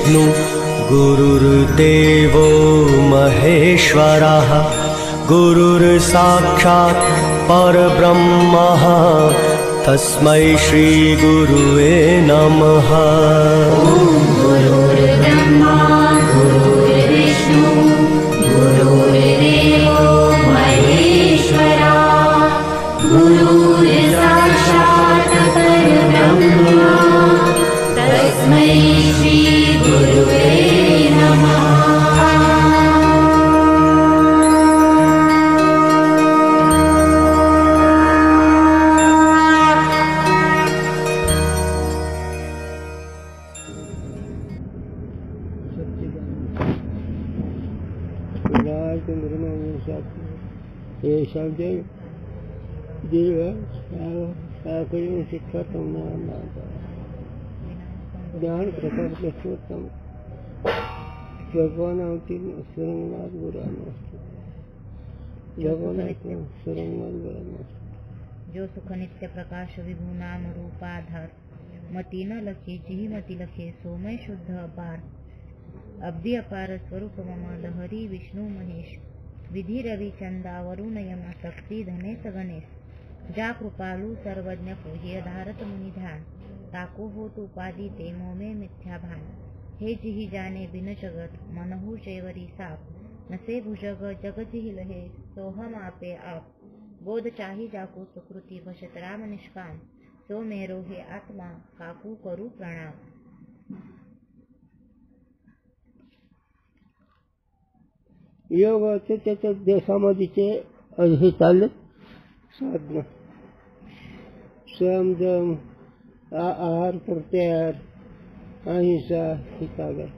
गुरुर्विष्णु गुरुर्देवो महेश्वरः गुरुर्साक्षात् परब्रह्मः तस्मै श्री गुरुवे नमः। गुरुर्ब्रह्मा गुरुर्विष्णु गुरुर्देवो महेश्वरा गुरुर्साक्षात् परब्रह्म तस्मै श्री गुरुवे नमः। ज्ञान प्रसाद पुरुषोत्तम भगवान सुरंगनाथ जो सुख नित्य प्रकाश विभु नाम रूपाधर मती न लखे जिही मती लखे सोमय शुद्ध अपार अब्दी अपार स्वरूप मम लहरी विष्णु महेश विधि रवि चंदा वरुण यम शक्ति धनेश गणेश जा कृपालु सर्वज्ञ पोह्य धारत मुनि ध्यान ताको होत उपाधि ते मोमे मिथ्या भान हे जिही जाने बिन जगत मनहु चैवरी साप नसे भुजग जग जिही लहे सोहम आपे आप बोध चाही जाको सुकृती भशत राम निष्काम सो मेरो हे आत्मा काकू करू प्रणाम। योग त्याच्या देशामध्येचे हे चालले साधना संयम आहार प्रत्याहार अहिंसा हे चालू आहे।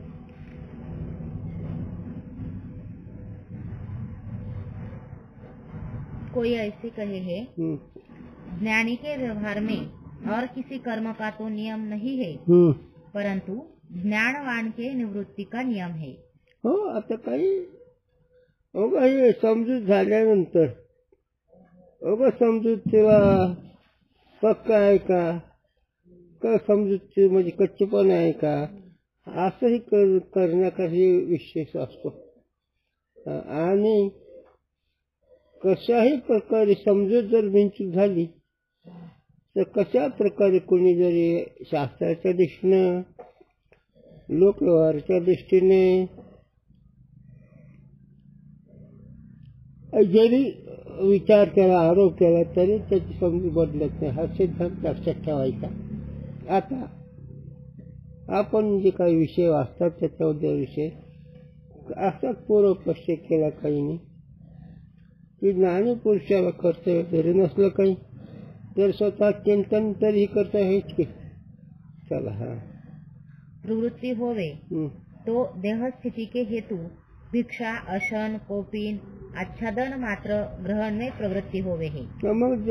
कोई ऐसे कहे है ज्ञानी के व्यवहार में और किसी कर्म का तो नियम नहीं है परंतु ज्ञानवान के निवृत्ती का नियम है। हो आता काही समजूत झाल्यानंतर समजूतीला पक्का आहे का समजूत म्हणजे कच्चेपण आहे का असंही करण्याचा विशेष असतो आणि कशाही प्रकारे समजूत जर बिनचूक झाली तर कशा प्रकारे कोणी जरी शास्त्राच्या दृष्टीने लोकव्यवहाराच्या दृष्टीने जरी विचार केला आरोप केला तरी त्याची समजूत बदलत नाही हा सिद्धांत लक्षात ठेवायचा। आता आपण जे काही विषय वाचतात त्याच्याबद्दल विषय असाच पूर्व प्रश्न केला काही नाही की ज्ञानी पुरुषाला कर्तव्य जरी नसलं काही तर स्वतः चिंतन तरी करता हेच की चला हा प्रवृत्ति होवे तो देह स्थिति के हेतु भिक्षा अशन कोपीन आच्छादन मात्र ग्रहण में प्रवृत्ति होवे है। मग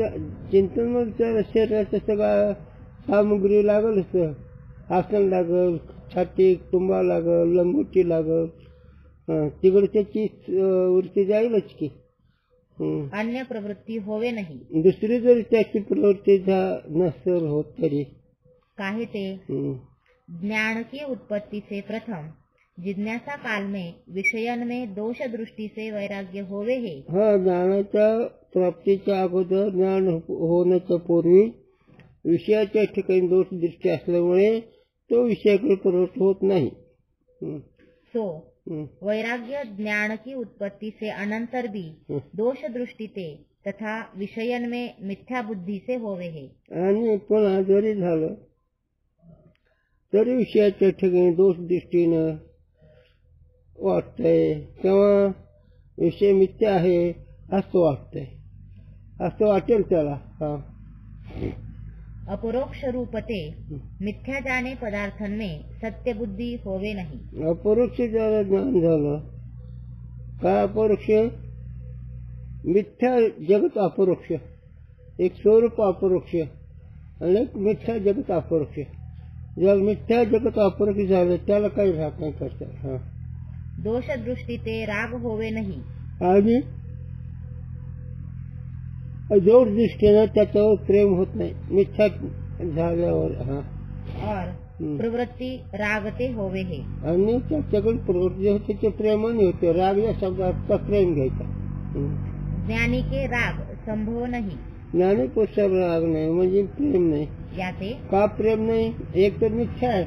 चिंतन मग शरीराचं सगळं सामग्री लागलच आसन लागल छाती तुंबा लागल लंगोटी लागल तिकडे त्याची वृत्ती जाईलच की अन्य प्रवृत्ति होवे नहीं दुसरी जरी त्याची प्रवृत्ती नसेल होत तरी काहे ते ज्ञान की उत्पत्ति से प्रथम जिज्ञासा काल में विषयन में दोष दृष्टि से वैराग्य होवे है। हाँ ज्ञानाच्या प्राप्तीच्या अगोदर ज्ञान होण्याच्या पूर्वी विषयाच्या ठिकाणी दोष दृष्टी असल्यामुळे तो विषयाकडे प्रवृत्त होत नाही। सो वैराग्य ज्ञान की उत्पत्ति से अनंतर भी दोष दृष्टि ते तथा विषयन में मिथ्या बुद्धि से होवे है। आणि पुन्हा जरी झालं तरी विषयाच्या ठिकाणी दोष दृष्टीनं वाटतंय किंवा विषय मिथ्या आहे असं वाटतंय असं वाटेल त्याला। हा अपरोक्ष रूपते मिथ्या जाने पदार्थन में सत्य बुद्धि होवे नहीं। अपरोक्ष ज्याला ज्ञान झालं काय अपरोक्ष मिथ्या जगत अपरोक्ष एक स्वरूप अपरोक्ष आणि एक मिथ्या जगत अपरोक्ष ज्याला मिथ्या जगत अपरोक्ष झालं त्याला काही राहत नाही करता। हा दोष दृष्टी ते राग होवे नहीं आणि जोर दृष्टीनं त्याच्यावर प्रेम होत नाही मिथ्या झाल्यावर। हा और प्रवृत्ती रागते होवे हे. आणि त्याच्याकडे प्रवृत्ती होते ते प्रेमाने होते. राग या शब्दाचा प्रेम घ्यायचा. ज्ञानी के राग संभव नाही. ज्ञानी पुरुषावर राग नाही म्हणजे प्रेम नाही. याते का प्रेम नाही? एक तर मिथ्या आहे,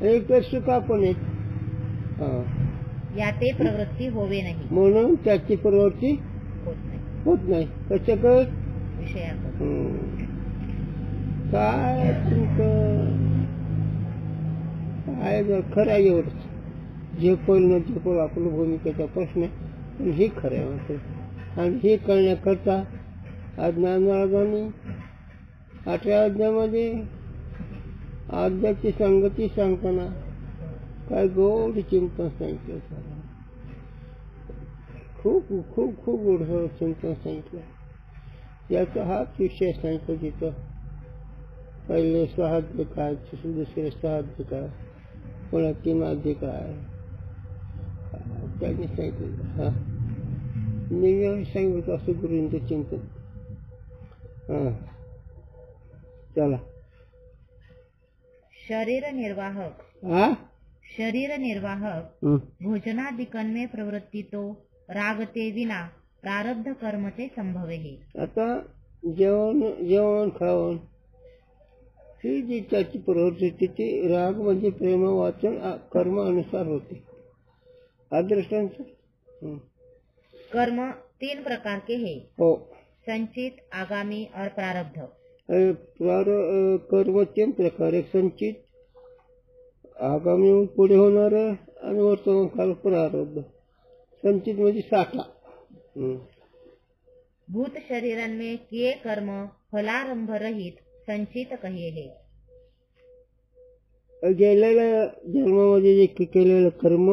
एक तर सुखा पण आहे. याते प्रवृत्ती होवे नाही. म्हणून त्याची प्रवृत्ती होत नाही. होत नाही. कसं कर विषयाकडे काय तुमचं काय खरं आहे एवढंच. झेपल न झेपल आपलं भूमिकेचा प्रश्न आहे, पण हे खरं आहे मात्र. आणि हे कळण्याकरता अज्ञान महाराजांनी 18 अध्यायामध्ये आद्याची संगती सांगताना काय गोड चिंतन सांगितलं. खूप खूप खूप गोड चिंतन सांगितलं. याचा हाच विषय सांगितलं तिथं. पहिले सहाध्य काय, दुसरे सहाध्य काय, पुन्हा 3 अध्याय काय त्यांनी सांगितलं. नेहमी सांगितलं असं गुरूंचं चिंतन. चला. शरीर निर्वाहक भोजनादिकन में प्रवृत्ति तो रागते विना प्रारब्ध कर्म ते संभवे हे. आता जेवण खावण ही जी त्याची प्रवृत्ती तिची राग म्हणजे प्रेम वाचन कर्म अनुसार होते. अदृष्टांत कर्म 3 प्रकार के है. हो. संचित, आगामी और प्रारब्ध. कर्म 3 प्रकार आहे. संचित, आगामी पुढे होणार आणि वर्तमान काल प्रारब्ध. संचित म्हणजे साठा. भूत शरीरन में किए कर्म फलारंभ रहित संचित कहिए है. गेलेल्या जन्मामध्ये जे केलेलं कर्म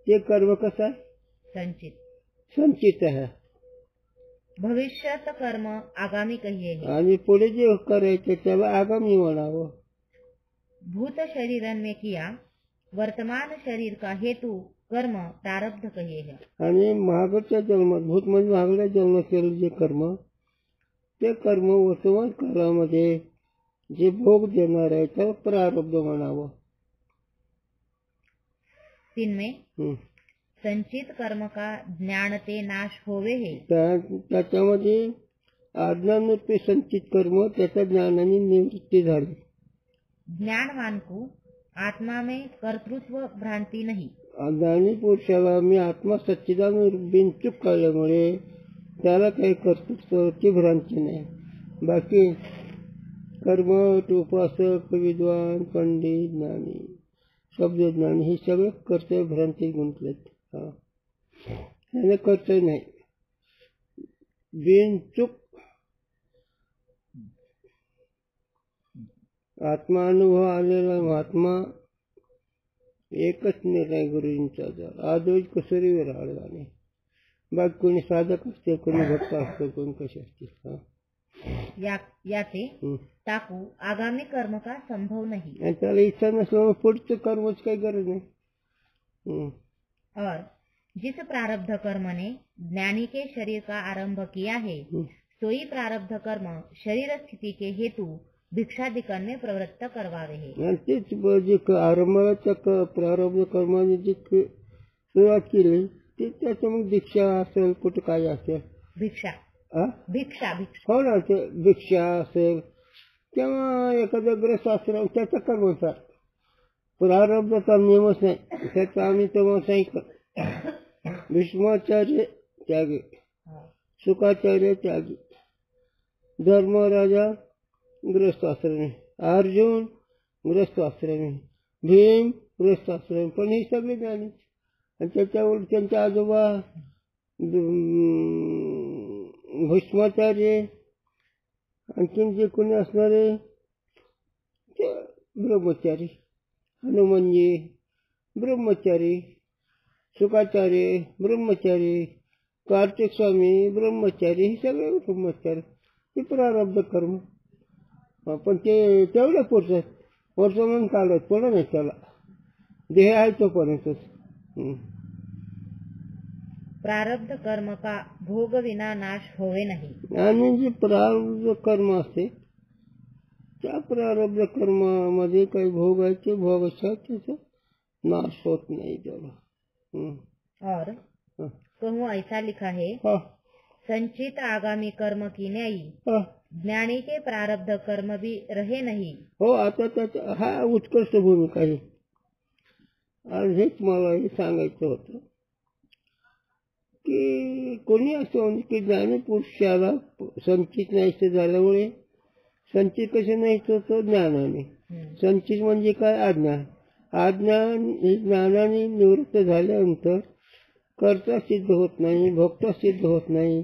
ते कर्म कसं आहे? संचित आहे. भविष्यात कर्म आगामी कहिए है. आणि पुढे जे करायचं त्याला आगामी म्हणावं. भूत शरीरन में किया वर्तमान शरीर का हेतु कर्म प्रारब्ध कहिए है. आणि मागच्या जन्मात भूत म्हणजे मागल्या जन्मात केलेलं जे कर्म ते कर्म वर्तमान काळामध्ये जे भोग देणार आहे त्याला प्रारब्ध म्हणावं. 3 में संचित कर्म का ज्ञानते नाश होवे हे. त्याच्यामध्ये अज्ञानरूपी संचित कर्म त्याच्या ज्ञानाने निवृत्ती झाली. ज्ञानवान को आत्मा में कर्तृत्व भ्रांती नहीं. ज्ञानी पुरुषाला मी आत्मा सच्चिदानंद बिनचूक कळल्यामुळे त्याला काही कर्तृत्वाची भ्रांती नाही. बाकी कर्मठ, उपासक, विद्वान, पंडित, ज्ञानी, शब्दज्ञानी हे सगळे कर्तव्य भ्रांतीत गुंतलेत. त्याने कर्तव्य नाही. बिनचूक आत्मा अनुभव आलेला महात्मा एकच निर्णय गुरुजींचा झाला. आजोज कसरी विराळला नाही. बाकी कोणी साधक असते, कोणी भक्त असते, कोणी कसे असते. याते टाकू आगामी कर्म का संभव नहीं. आणि त्याला इच्छा नसल्यामुळे पुढचं कर्मच काही गरज नाही. और जिस प्रारब्ध कर्म ने ज्ञानी के शरीर का आरंभ किया है सोई प्रारब्ध कर्म शरीर स्थिति के हेतु भिक्षादिकन में प्रवृत्त करवावे है. तेच जे आरंभाच्या प्रारब्ध कर्माने जी सुरुवात केली ते त्याचं मग दीक्षा असेल, कुठं काय असेल, भिक्षा हो ना, ते भिक्षा असेल किंवा एखाद्या ग्रहशास्त्र त्याचा कर्मानुसार प्रारब्धाचा नियमच नाही. त्याचा आम्ही तेव्हा सांगितलं. भीष्माचार्य त्यागी, शुकाचार्य त्यागी, धर्मराजा गृहस्थाश्रमी, अर्जुन गृहस्थाश्रमी, भीम गृहस्थाश्रमी, पण ही सगळी ज्ञानी. आणि त्याच्यावर त्यांच्या आजोबा भीष्माचार्य, आणखीन जे कोणी असणारे ते ब्रह्मचारी, हनुमानजी ब्रह्मचारी, शुकाचार्य ब्रह्मचारी, कार्तिक स्वामी ब्रह्मचारी, हे सगळे ब्रह्मचारी. ते प्रारब्ध कर्म. पण ते तेवढ्या पुरतं वर्तमान काढत पण नाही. त्याला देह आहे तोपर्यंतच. प्रारब्ध कर्म का भोग विना नाश होवे नाही. आणि जे प्रारब्ध कर्म असते त्या प्रारब्ध कर्मामध्ये काही भोग आहे ते भोग असतात, त्याचा नाश होत नाही त्याला. और कहूँ ऐसा लिखा है, हा संचित आगामी कर्म की न्यायी हा ज्ञानी के प्रारब्ध कर्म भी रहे नहीं. हो, आता त्याचा हा उत्कृष्ट भूमिका आहे. आणि हेच मला हे सांगायचं होतं की कोणी असं म्हणजे की ज्ञानपुरुषाला संचित नाहीसे झाल्यामुळे, संचित कसे नाही होतो? ज्ञानाने. संचित म्हणजे काय? अज्ञान. अज्ञान हे ज्ञानाने निवृत्त झाल्यानंतर कर्ता सिद्ध होत नाही, भोक्ता सिद्ध होत नाही,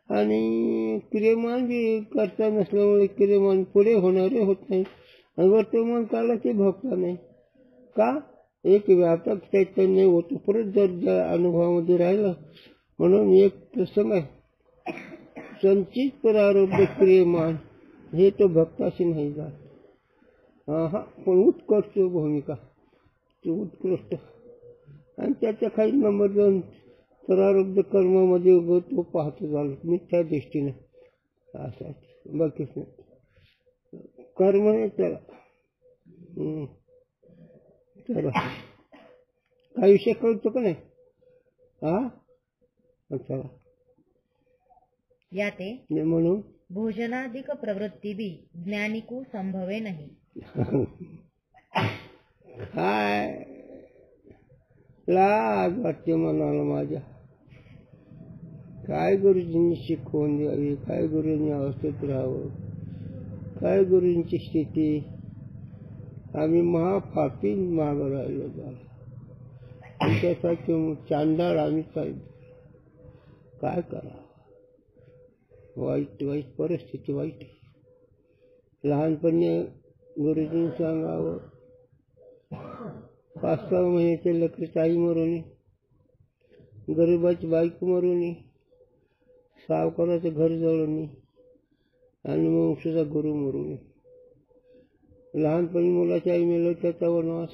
आणि क्रियमान बी कर्ता नसल्यामुळे क्रियमान पुढे होणारे होत नाही, आणि वर्तमान काळाचे भोगता नाही. का? एक व्यापक चैतन्य होतो परत जर अनुभवामध्ये राहिलं. म्हणून एक प्रसंग आहे, संचित प्रारब्ध क्रियमान हे तो भक्ताशी नाही जात. हा पण उत्कृष्ट भूमिका, ती उत्कृष्ट. आणि त्याच्या काही नंबर 2 प्रारब्ध कर्मामध्ये तो पाहतो झालो मिथ्या दृष्टीने, असा बाकीच नाही. कर्म नाही त्याला. चला, काही विषय कळतो का नाही? चला, याते म्हणून भोजनाधिक प्रवृत्ती भी ज्ञानी को संभवे नहीं. काय लाज वाटते मनाला माझ्या. काय गुरुजींनी शिकवून द्यावी, काय गुरुजींनी अवस्थेत राहावं, काय गुरुजींची स्थिती. आम्ही महापापी मागं राहिलो झाला, त्यासाठी चांडाळ आम्ही काय करावं. वाईट वाईट परिस्थिती वाईट. लहानपणी गुरुजींनी सांगावं, 5-6 महिन्याचे लेकराची आई मरुनी, गरीबाची बायको मरुनी, सावकाराचं घर जळून, आणि मग सुद्धा गुरु मरुनी. लहानपणी मुलाची आई मेलं त्याचा वनवास,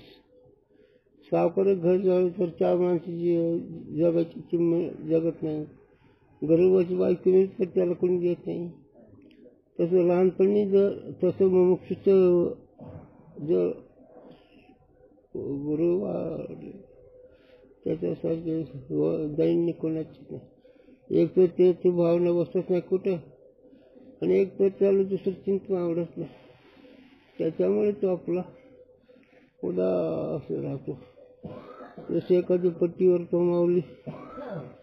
सावकार घर जळलं तर 4 माणसाची जगाची जगत नाही, गरीबाची बायको मिळत तर त्याला कोणी देत नाही. तसं लहानपणी तसं मुमुक्षुचं जर गुरु त्याच्यासारखे दैन्य कोणाचीच नाही. एक तर त्याची भावना बसत नाही कुठं, आणि एक तर त्याला दुसरं चिंतन आवडत नाही. त्याच्यामुळे तो आपला उदास राहतो. जसे एखादी पट्टीवर तो माऊली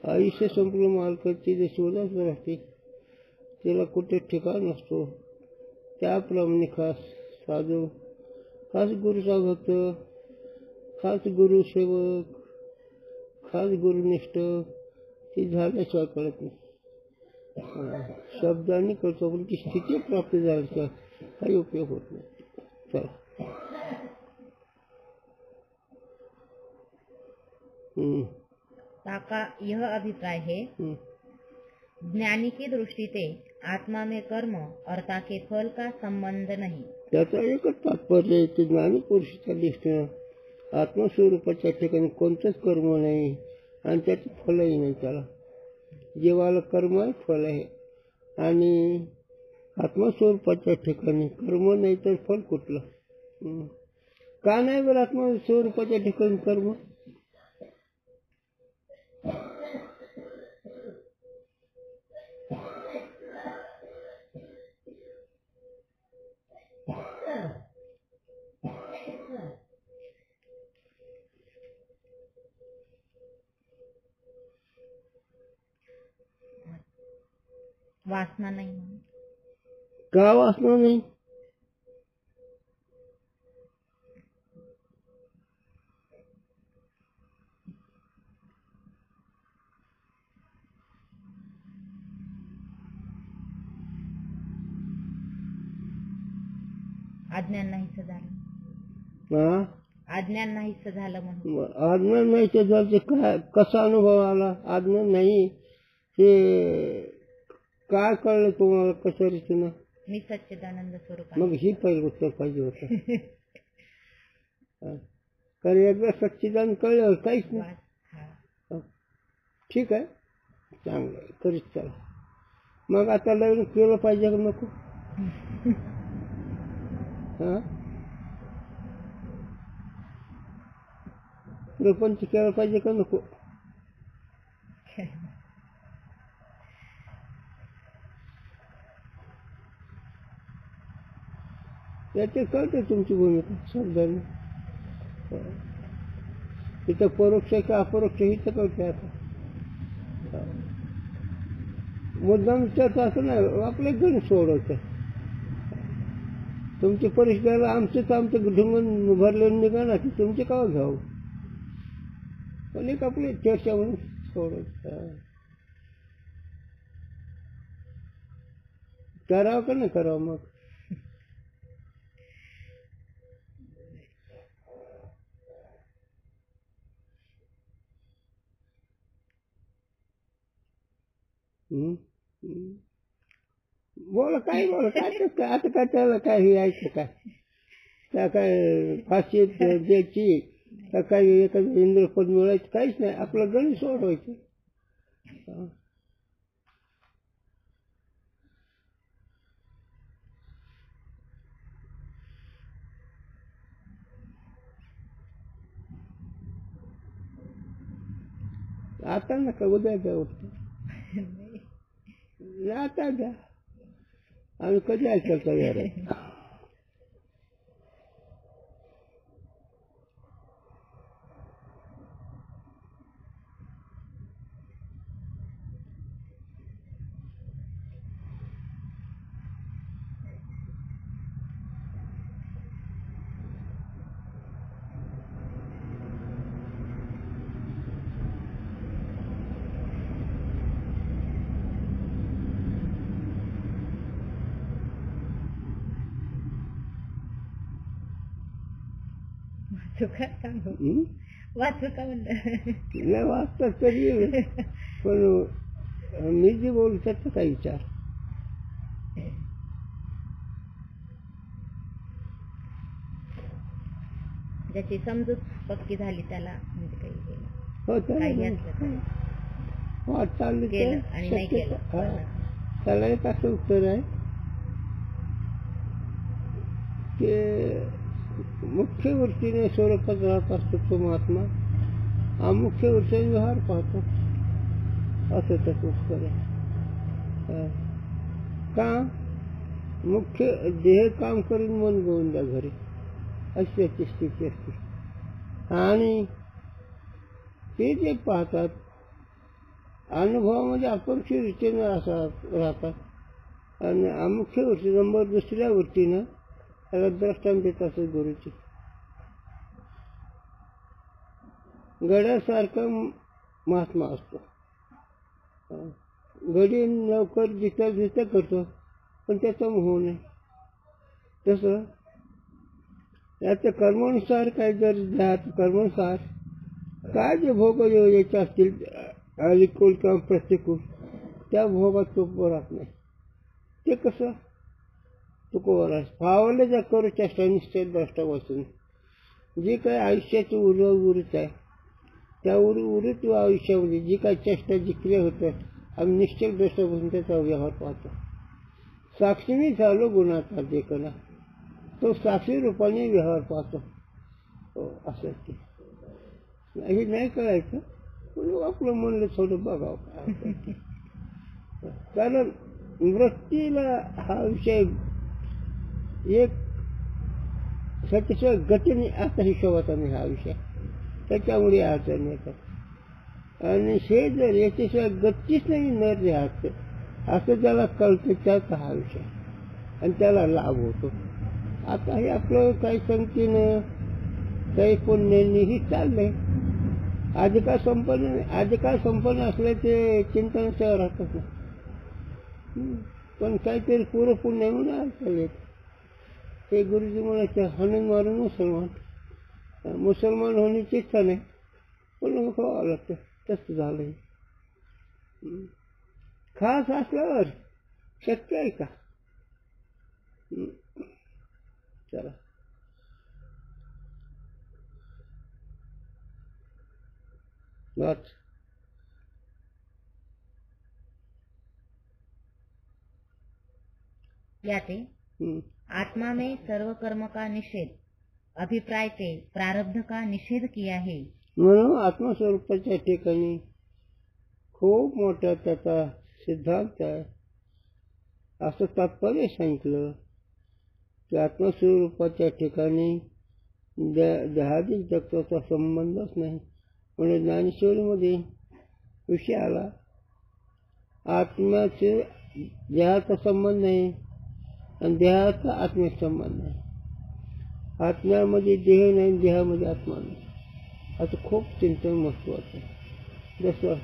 आयुष्य संपलं मालकाची जशी उदास राहते, त्याला कुठे ठिकाण नसतो. त्याप्रमाणे खास साधू, खास गुरुचा भक्त, खास गुरुसेवक, खास गुरुनिष्ठ ती झाल्याशिवाय कळत नाही. शब्दांनी कळतो पण ती स्थिती प्राप्त झाल्याशिवाय काही उपयोग होत नाही. चला, का यह अभिप्राय है, ज्ञानी की दृष्टि से आत्मा में कर्म और ताके फल का संबंध नहीं. त्याचा एकच तात्पर्य आहे की ज्ञानी पुरुषाच्या दृष्टीनं आत्मस्वरूपाच्या ठिकाणी कोणतंच कर्म नाही, आणि त्याचं फलही नाही. त्याला जीवाला कर्म आहे, फल आहे, आणि आत्मस्वरूपाच्या ठिकाणी कर्म नाही तर फल कुठलं? का नाही बरं आत्मस्वरूपाच्या ठिकाणी कर्म? वासना नाही. का वासना नाही? अज्ञान नाहीच झालं. अज्ञान नाहीच झालं म्हणून. अज्ञान नाहीच झालं काय? कसा अनुभव आला? अज्ञान नाही हे काय कळलं तुम्हाला? कशा रीतीनं? मी सच्चिदानंद स्वरूप. मग ही पहिलं उत्तर पाहिजे होतं. कारण एकदा सच्चिदानंद कळलं काहीच नाही. ठीक आहे, चांगलं आहे, करीत चला. मग आता लग्न केलं पाहिजे का नको? हा प्रपंच केला पाहिजे का नको? त्याचे कळते तुमची भूमिका शब्दाने. तिथं परोक्ष का अपरोक्ष ही तर कळते. आता मुद्दाम विचारतो असं नाही, आपले गण सोडवतं. तुमची परिस्थितीला आमचं ढुंगण भरलेलं निघा ना, ती तुमचे का घ्यावं, पण एक आपली चर्चा म्हणून सोडवतं. करावं का नाही करावं मग? बोला काय आता काय त्याला काय हे ऐकतं काय? त्या काय फाशी द्यायची का काय एखादं इंद्रपद मिळायचं काहीच नाही. आपलं गणित सोडवायचं. आता नका, उद्या द्या उठतं. आता द्या. आम्ही कधी ऐकायला तयार आहे. वाचू का म्हणलं नाही वाचतात तरी, पण मी जे बोलू त्याचा काय विचार. ज्याची समजूत पक्की झाली त्याला म्हणजे काही हो काही असलं तर वाट चालली केलं आणि नाही केलं. त्याला एक असं उत्तर आहे की मुख्य वृत्तीने स्वरूपात राहत असतो तो महात्मा, अमुख्य वृत्तीने व्यवहार पाहतो, असं त्याचं उत्तर आहे. का? मुख्य देह काम करून मन घेऊन द्या घरी, अशी त्याची स्थिती असते. आणि ते जे पाहतात अनुभवामध्ये अपरोक्ष वृत्तीने राहतात आणि अमुख्य वृत्ती नंबर दुसऱ्या वृत्तीनं त्याला दृष्टांत देत असे गुरुची. गड्यासारखा महात्मा असतो. गडी लवकर जिथं करतो पण त्याचा मोह नाही. तसं याच्या कर्मानुसार काय जर कर्मानुसार काय जे भोग याचे असतील अलिकुल किंवा प्रतिकूल, त्या भोगात तो राहत नाही. ते कसं तुकोवर फावले ज्या करू चेष्टा निश्चय द्रष्टा बसून जी काही आयुष्याची उर्वरित आहे त्या उर्वरित आयुष्यामध्ये जी काही चेष्टा जी क्रिया होतात आम्ही निश्चय द्रष्टा बसून त्याचा व्यवहार पाहतो. साक्षीने झालो गुणाचा देखना, तो साक्षी रूपाने व्यवहार पाहतो. असं ते हे नाही करायचं, पण आपलं म्हणलं थोडं बघावं काय. कारण वृत्तीला हा विषय एक त्याच्याशिवाय गतीने आता हिशोबाचा नाही हा विषय, त्याच्यामुळे अडचण येतात. आणि हे जर याच्याशिवाय गतीच नाही न राहत असं ज्याला कळतं त्याचा हा विषय आणि त्याला लाभ होतो. आता हे आपलं काही संगतीनं काही पुण्याने ही चाललंय. अधिकार संपन्न असले ते चिंतनाच्या राहतात ना, पण काहीतरी पूर्व पुण्य म्हणून चालले. ते गुरुजी म्हणायचे हाणून मारून मुसलमान होण्याची इच्छा नाही पण मग व्हावं लागतं. तसं झालंय. खास असल्यावर शक्य आहे का? चला वाच. याते आत्मा में सर्व कर्म का निषेध अभिप्राय ते प्रारब्ध का निषेध किया है. म्हणून आत्मस्वरूपाच्या ठिकाणी खूप मोठा त्याचा सिद्धांत आहे. असं तात्पर्य सांगितलं की आत्मस्वरूपाच्या ठिकाणी देहादिक जगताचा संबंधच नाही. म्हणजे ज्ञानेश्वरीमध्ये विषय आला, आत्म्याचे देहाचा संबंध नाही आणि देहाचा आत्म्याचा संबंध नाही. आत्म्यामध्ये देह नाही, देहामध्ये आत्मा नाही. असं खूप चिंतन महत्वाचं आहे. जसं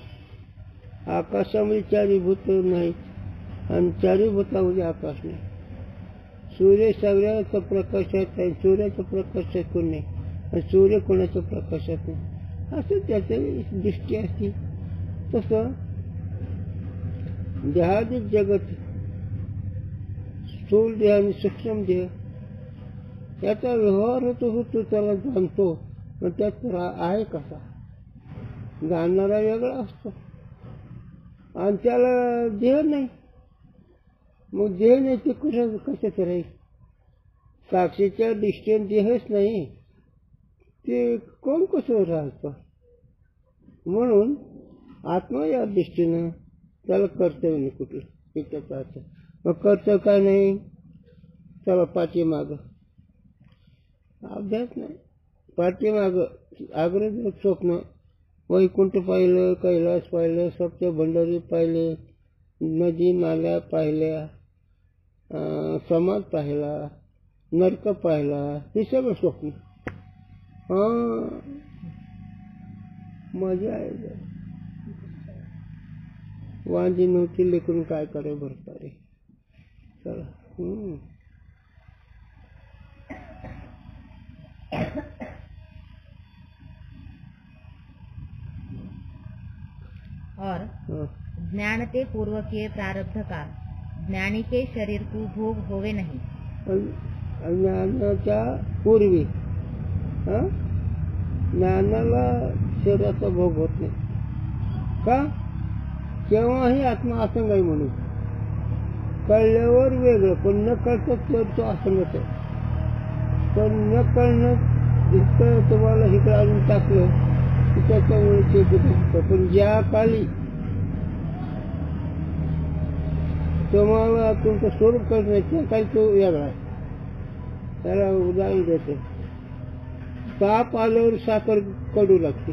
आकाशामध्ये चारी भूत नाहीत आणि चारी भूतामध्ये आकाश नाही. सूर्य सगळ्याचा प्रकाशात आहे, सूर्याच्या प्रकाशात कोण नाही आणि सूर्य कोणाच्या प्रकाशात नाही. असं त्याची दृष्टी असते. तसं देहादिक जगत, स्थूल देह आणि सूक्ष्म देह याचा व्यवहार होतो त्याला जाणतो. पण त्यात आहे कसा, जाणणारा वेगळा असतो आणि त्याला देह नाही. मग देह नाही ते कशाच राहील. साक्षीच्या दृष्टीने देहच नाही, ते कोण कसं राहतं. म्हणून आत्मा या दृष्टीनं त्याला कर्तव्य नाही कुठे त्याचा अर्थ. मग कर्तव्य काय नाही, त्याला पाठीमाग अभ्यास नाही. पाठीमाग आग्रह स्वप्न, वैकुंठ पाहिलं, कैलास पाहिलं, सप्त भंडारी पाहिले, नदी नाल्या पाहिल्या, समाज पाहिला, नरक पाहिला, हे सगळं स्वप्न. मजा आहे. वांजी नव्हती लेकरून काय करे भरतारे. चला. और ज्ञानते पूर्वकीय प्रारब्ध का ज्ञानी के शरीर को भोग होवे नहीं. ज्ञानाच्या पूर्वी ज्ञानाला शरीराचा भोग होत नाही का. केव्हाही आत्मा असंग आहे म्हणून. कळल्यावर वेगळं, पण न कळतं तो असंगच आहे. पण न कळणं इतकं तुम्हाला इकडे आणून टाकलं की त्याच्यामुळे ते. पण ज्या काळी तुम्हाला तुमचं स्वरूप कळत त्या काळी तो वेगळा आहे. त्याला उदाहरण देतो. ताप आल्यावर साखर कडू लागते,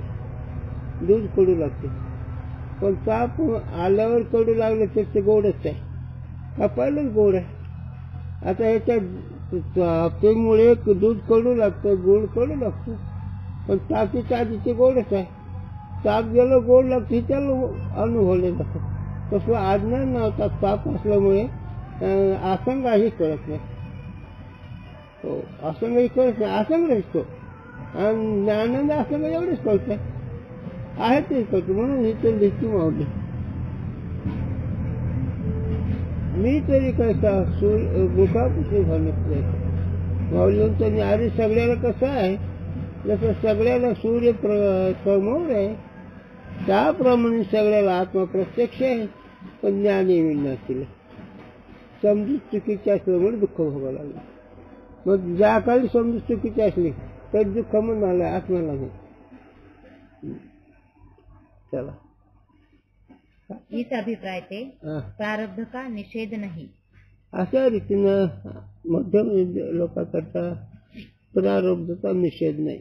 दूध कडू लागते. पण ताप आल्यावर कडू लागलं तर ते गोडच आहे का, पहिलंच गोड आहे. आता ह्याच्या तापामुळे दूध कडू लागतं, गोड कडू लागतं. पण तापीच्या आधी ते गोडच आहे. ताप गेलं गोड लागतं, त्याला अनुभवलं जातं. तसं अज्ञान नव्हता, ताप असल्यामुळे आसंगाही कळत नाही. हो, असंगही कळत नाही, असंग असतो. आणि आनंद असं एवढंच कळतं आहे, तेच कळतं. म्हणून ही तर लिहिती मावली. मी तरी कसा मुखापासून सांगितलं माऊलीहून तर अरे सगळ्याला कसं आहे, जसं सगळ्याला सूर्य समोर आहे त्याप्रमाणे सगळ्याला आत्मा प्रत्यक्ष आहे. पण ज्ञान येईल नसतील, समजूत चुकीची असल्यामुळे दुःख भोगावं लागलं. मग ज्या काळी समजूत चुकीची असली तर दुःख म्हणून आलं, आत्म्याला नाही. चला. इस अभिप्राय ते प्रारब्ध का निषेध नहीं. अशा रीतीनं मध्यम लोकांकरता प्रारब्धचा निषेध नाही.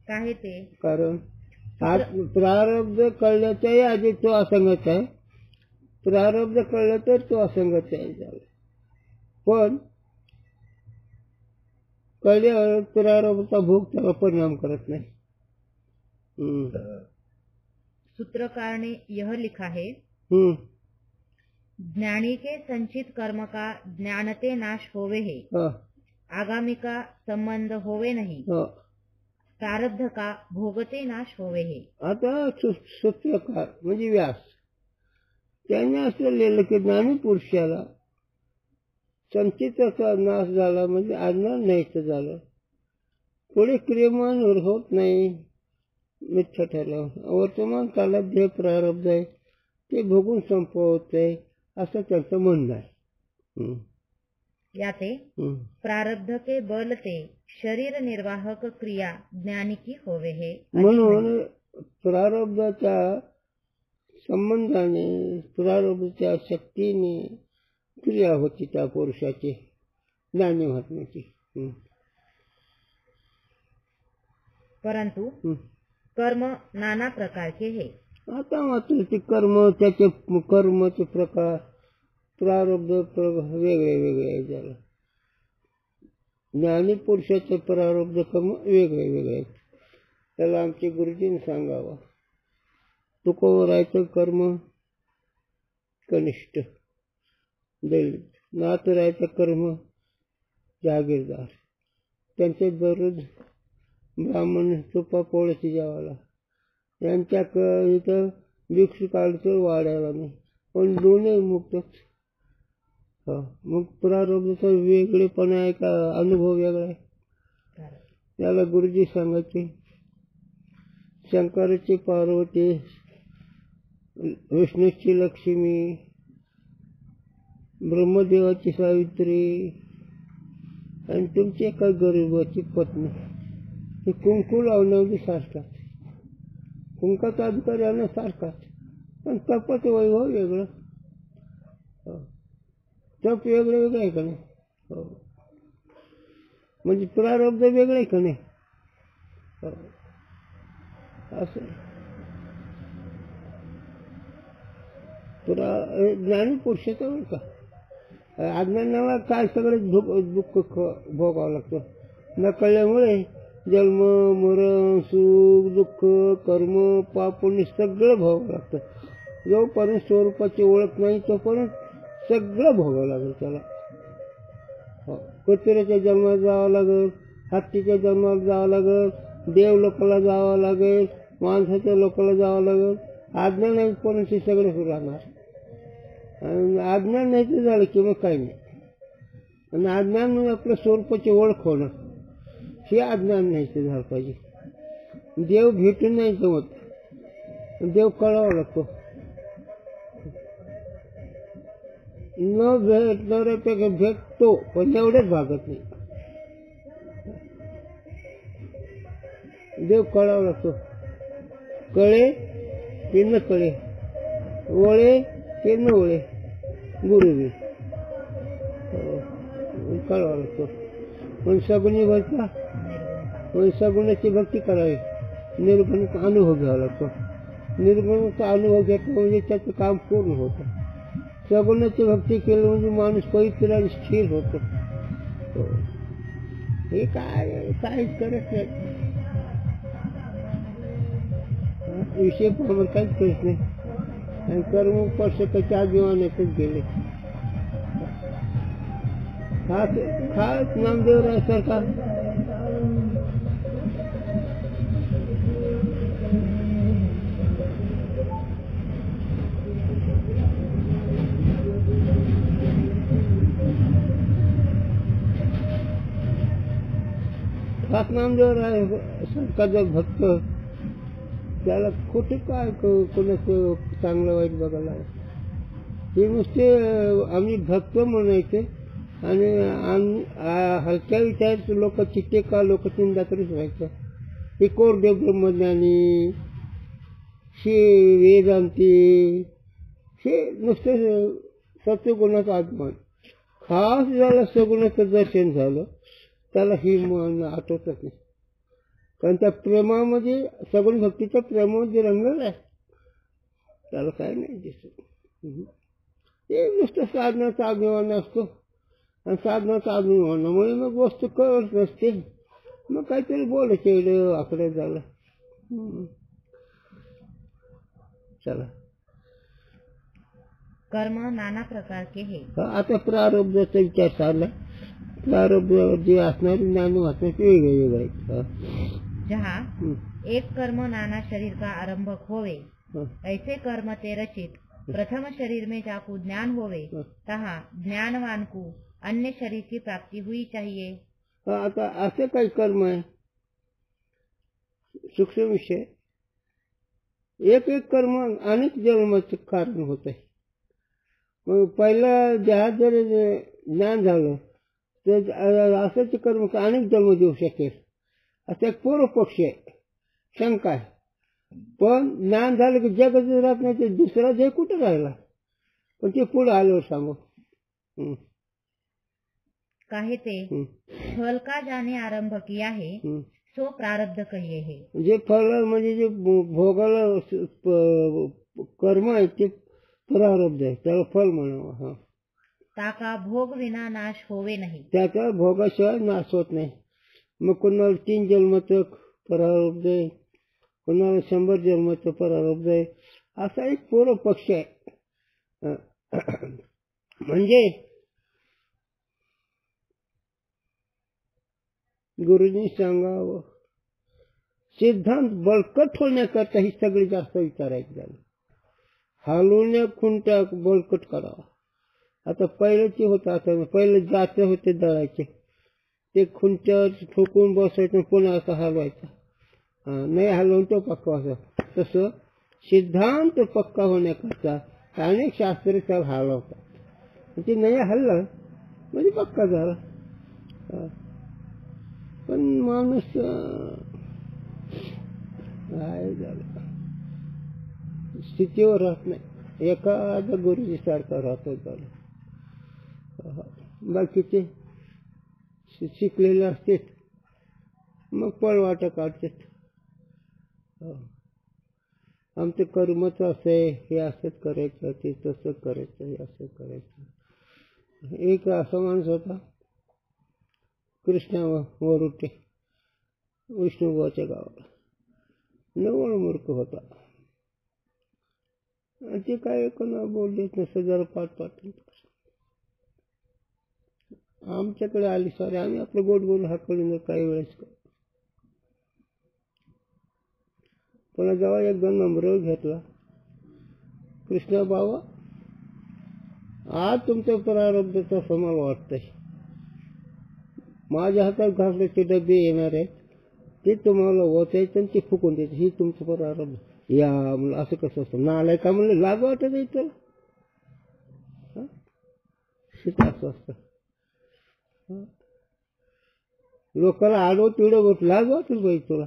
काय ते कारण प्रारब्ध कळल्याच्याही आधी तो असंगत आहे. प्रारब्ध कळलं तर तो असंगत आहे. पण कळल्यावर प्रारब्धचा भोग त्याला परिणाम करत नाही. सूत्रकार ने यह लिखा है, ज्ञानी के संचित कर्म का ज्ञानते नाश होवे है, आगामी का संबंध होवे नहीं, प्रारब्ध का भोगते नाश होवे है. आता सूत्रकार म्हणजे व्यास त्याने असं लिहिलं की ज्ञानी पुरुषाला संचिताचा नाश झाला म्हणजे अज्ञान नाहीच झालं, पुढे क्रियमान होत नाही, मिथ्या ठरलं. वर्तमान काळात जे प्रारब्ध आहे ते भोगून संपवत आहे असं त्यांचं म्हणणं आहे. याते प्रारब्ध के बल ते शरीर निर्वाहक क्रिया ज्ञानी की होवे हे. म्हणून प्रारब्धाच्या संबंधाने प्रारब्धाच्या शक्तीने क्रिया होती त्या पुरुषाची ज्ञानी महात्म्याची. परंतु कर्म नाना प्रकारचे हे. आता मात्र ते कर्म त्याचे कर्माचे प्रकार प्रारब्ध वेगळे वेगळे आहे. त्याला ज्ञानी पुरुषाचे प्रारब्ध कर्म वेगळे वेगळे आहेत. त्याला आमचे गुरुजींनी सांगावं. तुकोबरायचं कर्म कनिष्ठ दलित, नातरायचं कर्म जहागीरदार, त्यांचे दररोज ब्राह्मण तुपा पोळ्याची जेवायला, यांच्या इथं भिक्षू काढतो वाड्याला नाही, पण दोन्ही मुक्तच. मग प्रारब्धाचा वेगळेपणा आहे का अनुभव वेगळा आहे. त्याला गुरुजी सांगायचे शंकराची पार्वती, विष्णूची लक्ष्मी, ब्रह्मदेवाची सावित्री आणि तुमची एका गरीबाची पत्नी हे कुंकू लावण्यामध्ये सारखाच, कुंकाचा अधिकार यांना सारखाच, पण तपाचं वैभव वेगळं. तप वेगळं वेगळं आहे का नाही. म्हणजे प्रारब्ध वेगळं आहे का नाही. असं ज्ञानी पुरुषाचं बरं का. अज्ञानाला काय सगळं दुःख भोगावं लागतं. न कळल्यामुळे जन्म मरण सुख दुःख कर्म पाप पुण्य सगळं भोगावं लागतं. जोपर्यंत स्वरूपाची ओळख नाही तोपर्यंत सगळं भोगावं लागेल त्याला. कुत्र्याच्या जन्माला जावं लागेल, हत्तीच्या जन्माला जावं लागेल, देव लोकाला जावं लागेल, माणसाच्या लोकाला जावं लागेल. आज्ञा नाही पण ते सगळं राहणार. आणि अज्ञान नाही तर झालं की मग काही नाही. आणि अज्ञान म्हणजे आपल्या स्वरूपाची ओळख होणं हे अज्ञान नाही ते झालं पाहिजे. देव भेटून नाही जमत, देव कळावा लागतो. न भेटणाऱ्यापेक्षा भेटतो पण एवढेच भागत नाही. देव कळावा लागतो. कळे की न कळे, ओळे की न ओळे, गुरुजी कळावा लागतो. पण सगुणी भक्ता, पण सगुणाची भक्ती करावी. निर्गुणाचा अनुभव घ्यावा लागतो. निर्गुणाचा अनुभव घेतला म्हणजे त्याचं काम पूर्ण होतं. सगुणाची भक्ती केली म्हणजे माणूस पवित्र आणि स्थिर होतो. हे काय काहीच करत नाही. विषय प्रमाण काहीच करत नाही. आणि कर्म स्पर्शकाच्या अभिमानातच गेले. खास नामदेवरायासारखा नामदेवराय सरकारचा भक्त त्याला कुठे काय कोणाचं चांगलं वाईट बघायला. हे नुसते आम्ही भक्त म्हणायचे आणि हलक्या विचाराचे लोक चिट्टे का लोक चिंतातच राहायचं. हे कोरडे ब्रह्मज्ञानी शे वेदांती हे नुसते सत्वगुणाचा आगमन. खास झालं सगुणाचं दर्शन झालं त्याला ही मन आठवतच नाही. कारण त्या प्रेमामध्ये सगुण भक्तीच्या प्रेमामध्ये रंगलं आहे. त्याला काय नाही दिसत. ते नुसतं साधनाचा अभिमान असतो आणि साधनाचा अभिमानामुळे मग वस्तू कळत नसते. मग काहीतरी बोलायचं आकडे झालं. चला कर्म नाना प्रकारचे हे. आता प्रारब्धाचा विचार चालला. प्रारब्ध जे असणारे ज्ञान वाचण्याचे वेगळे वेगळे आहेत. जहाँ एक कर्म नाना शरीर का आरंभक होवे, ऐसे कर्म ते रचित प्रथम शरीर में जाकू ज्ञान होवे, तहाँ ज्ञानवान को अन्य शरीर की प्राप्ति हुई चाहिए. आता असे काही कर्म आहे सूक्ष्म विषय. एक एक कर्म अनेक जन्माचं कारण होत आहे. मग पहिला ज्या जर ज्ञान झालं तर असंच कर्म अनेक जन्म देऊ शकेल असा एक पूर्व पक्ष आहे, शंका आहे. पण ज्ञान झालं की जगच राहत नाही, ते दुसरा जग कुठं राहिला? पण ते पुढे आल्यावर सांगू. कहते फल का जाने आरंभ किया है सो प्रारब्ध कहिए है. जे फल म्हणजे जे भोगाला कर्म आहे ते प्रारब्ध आहे, त्याला फल म्हणावं. हा, ताका भोग विना नाश होवे नाही. त्याचा भोगाशिवाय नाश होत नाही. मग कोणाला 3 जन्माचं प्रारब्ध आहे, कोणाला 100 जन्माचं प्रारब्ध आहे, असा एक पूर्व पक्ष आहे. म्हणजे गुरुजी सांगावं, सिद्धांत बळकट होण्याकरता ही सगळी जास्त विचारायची झाली. हलवण्या खुंट्या बळकट करावा. आता पहिल्याचे होतं, आता पहिले जाते होते दळायचे, ते खुंट्या ठोकून बसायचं, पुन्हा असं हलवायचं, नाही हलवून तो पक्का व्हायचा. तसं सिद्धांत पक्का होण्याकरता अनेक शास्त्र त्याला हलवतात. ते नाही हल्लं म्हणजे पक्का झाला. पण माणूस काय झालं, स्थितीवर राहत नाही, एखादा गुरुजी सारखा राहतो झालं. बाकीचे शिकलेले असतात, मग पळवाटा काढतात. आमचं कर्मच असं आहे, हे असंच करायचं, ते तसं करायचं, हे असं करायचं. एक असा माणूस होता कृष्णा वरुटे, विष्णुबुवाच्या गावाला, नवळ मूर्ख होता. ते काय कोणा बोललेच नसतं, जरा पाठ आमच्याकडे आली सॉरी, आम्ही आपलं गोड बोल हाकलून काही वेळेस. पुन्हा जेव्हा एकदा नंबर घेतला, कृष्णा बाबा आज तुमच्या प्रारब्धाचं असं मला वाटतंय, माझ्या हातात घासल्याचे डबे येणार आहेत, ते तुम्हाला ओचायचं आणि ते फुकून द्यायचं, ही तुमचं प्रारब्ध. या म्हणलं असं कसं असतं, नालाय का म्हणलं, लाग वाटत आहे तर असं असतं. लोकांना आडवं तिडं बस लाग वाटेल पाहिजे तुला,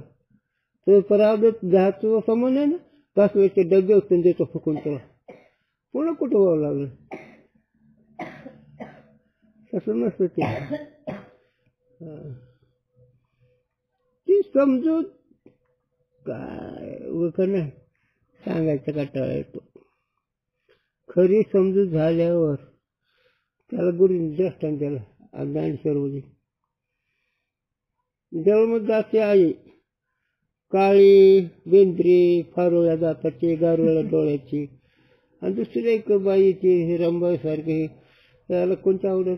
तो प्रारब्ध घ्यायचं समज आहे ना, घासल्याचे डबे होते देतो फुकून तुला, पुन्हा कुठं व्हावं लागलं. तसं नसतं ती समजूत काय नाही सांगायचं कंटाळा येतो. खरी समजूत झाल्यावर त्याला गुरु दृष्टांत दिला. ज्ञानेश्वरमध्ये जन्म जाते आई, काळी बेंद्री, फारोळ्या दाताची, गारोळ्या डोळ्याची, आणि दुसरी एक बाईची रंबासारखी, त्याला कोणती आवडेल?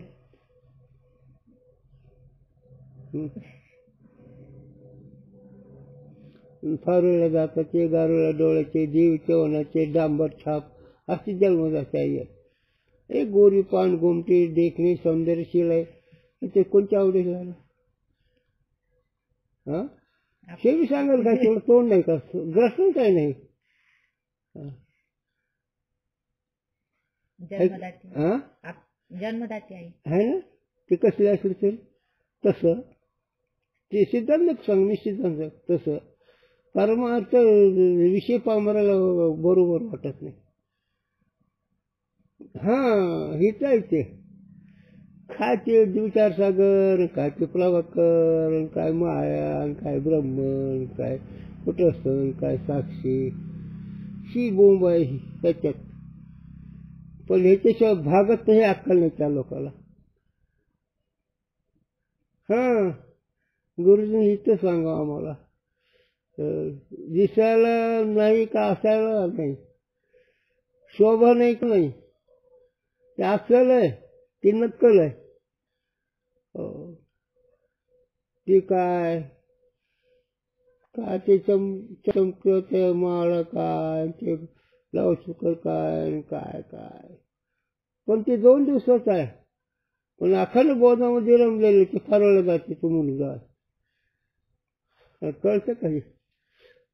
फारोळ्या दाताचे, गारोळ्या डोळ्याचे, जीव चवनाचे, डांबर छाप, अशी जन्मदाची आई आहे. एक गोरी पान गोमटी, देखणी, सौंदर्यशील आहे, ते कोणती आवडेल? हा, शेवी सांगाल काय, तेवढं तोंड नाही का, ग्रसन काय नाही. जन्मदाती आहे ना, ते कसले असेल तरी. तसं ते सिद्धांत सांग, मी सिद्धांत तसं परमार्थ विषय पामराला बरोबर वाटत नाही. हा हिच आहे ते, काय ते विचार सागर, काय ते प्रभाकर, काय माया, काय ब्रह्मन, काय कुटस्थन, काय साक्षी, ही बोंब आहे त्याच्यात. पण ह्याच्याशिवाय भागत नाही अक्कल नाही त्या लोकाला. हा, गुरुजींनी इथं सांगा आम्हाला, दिसायला नाही का असायला नाही, शोभा नाही का नाही, ते असल आहे, ती नक्कल आहे. ती काय काय ते चमकत माळ, काय ते लावशुकर, काय काय काय, पण ते 2 दिवसाच आहे. पण अखंड बोधामध्ये रमलेले ते फारोळ्या जाते तो मुलगा, कळतं काही.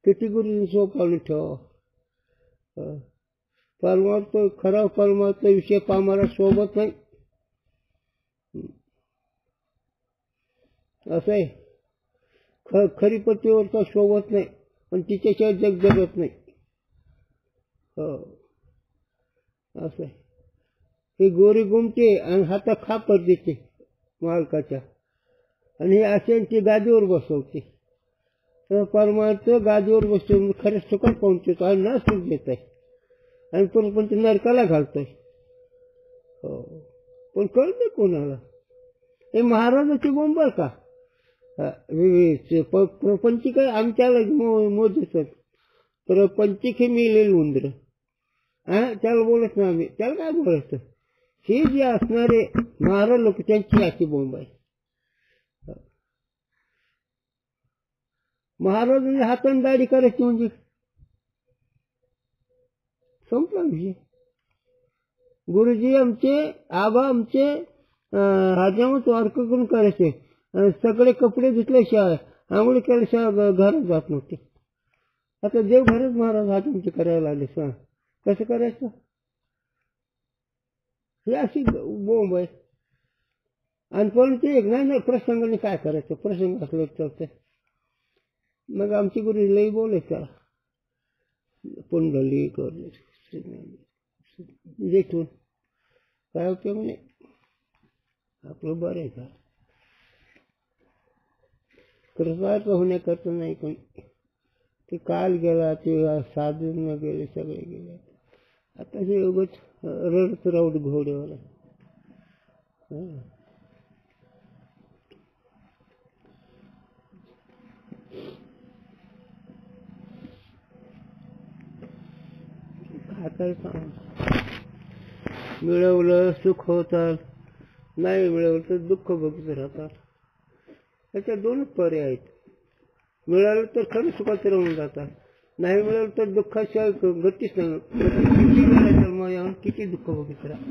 किती गुरुजी सोपावून ठेवा. परमार्थ खरा परमार्थ विषय पामाला सोबत नाही. असं आहे. खरी पतीवर तर शोभत नाही, पण तिच्याशिवाय जग जगत नाही. हो असं आहे. ही गोरी गुमते आणि हातात खापर देते मालकाच्या, आणि हे असे ती गादीवर बसवते. तर परमार्थ गादीवर बसवून खरं सुखात पोहोचतो आणि ना सुख देत आहे, आणि पण ते नरकाला घालतोय. हो पण कळते कोणाला? हे महाराजाची बोंबल का? प्रपंचिक आमच्याला मोजतात. प्रपंचिक हे मिळेल उंदर, त्याला बोलत ना आम्ही, त्याला काय बोलायचं? हे जे असणारे महाराज लोक त्यांची अशी बोंब आहे. महाराजांनी हाताने दाढी करायची म्हणजे संपला विषय. गुरुजी आमचे, आबा आमचे हातामध्ये वारक करून करायचे, सगळे कपडे धुतल्याशिवाय आंघोळी केल्याशिवाय घरात जात नव्हते. आता देव घरच महाराज हातांचे करायला लागले. सांग कसं करायचं? ही अशी बोंब आहे. आणि पण ते नाही प्रसंगाने काय करायचं, प्रसंग असलं तर. मग आमची गुरु लई बोलायचं, पुंडली जेठून काय उपयोग नाही, आपलं बरं आहे का? कृपाच होण्याकरता नाही कोणी. ते काल गेला, ते साधून गेले, सगळे गेले. आता हे उगच रडत राऊत घोड्यावर. काय सांग, मिळवलं सुख होतात, नाही मिळवलं तर दुःख बघत राहतात. त्याच्या दोनच पर्याय आहेत. मिळालं तर खरं सुखात राहून जातात, नाही मिळालं तर दुःखाशिवाय गतीच नाही. किती दुःख बघत राहा.